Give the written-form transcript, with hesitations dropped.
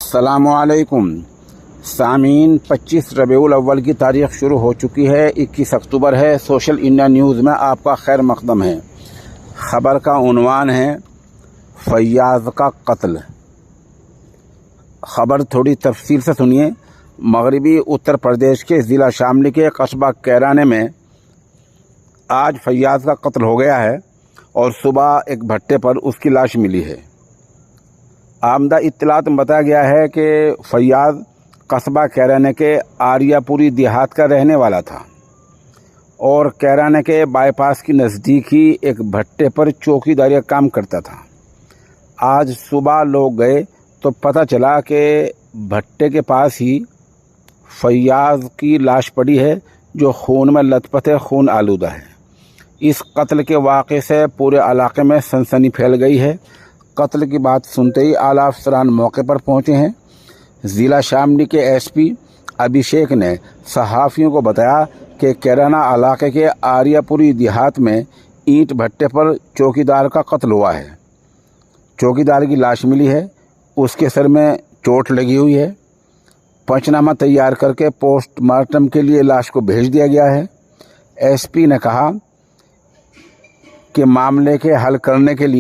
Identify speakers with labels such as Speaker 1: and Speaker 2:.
Speaker 1: अस्सलामुअलैकुम सामीन, 25 रबीउल अव्वल की तारीख शुरू हो चुकी है। 21 अक्टूबर है। सोशल इंडिया न्यूज़ में आपका खैर मकदम है। ख़बर का उन्वान है फैयाज़ का कत्ल। ख़बर थोड़ी तफसील से सुनिए। मगरबी उत्तर प्रदेश के ज़िला शामली के कस्बा कैराने में आज फैयाज़ का कत्ल हो गया है और सुबह एक भट्टे पर उसकी लाश मिली है। आमदा इत्तलात में बताया गया है कि फैयाज़ कस्बा कैराने के आरियापुरी देहात का रहने वाला था और कैराने के बाईपास की नज़दीक ही एक भट्टे पर चौकीदारी का काम करता था। आज सुबह लोग गए तो पता चला कि भट्टे के पास ही फैयाज़ की लाश पड़ी है जो खून में लथपथ है, खून आलूदा है। इस कत्ल के वाक़े से पूरे इलाके में सनसनी फैल गई है। कत्ल की बात सुनते ही आला अफसरान मौके पर पहुंचे हैं। ज़िला शामली के एसपी अभिषेक ने सहाफ़ियों को बताया कि कैराना इलाके के आरियापुरी देहात में ईंट भट्टे पर चौकीदार का कत्ल हुआ है। चौकीदार की लाश मिली है, उसके सर में चोट लगी हुई है। पंचनामा तैयार करके पोस्टमार्टम के लिए लाश को भेज दिया गया है। एसपी ने कहा कि मामले के हल करने के लिए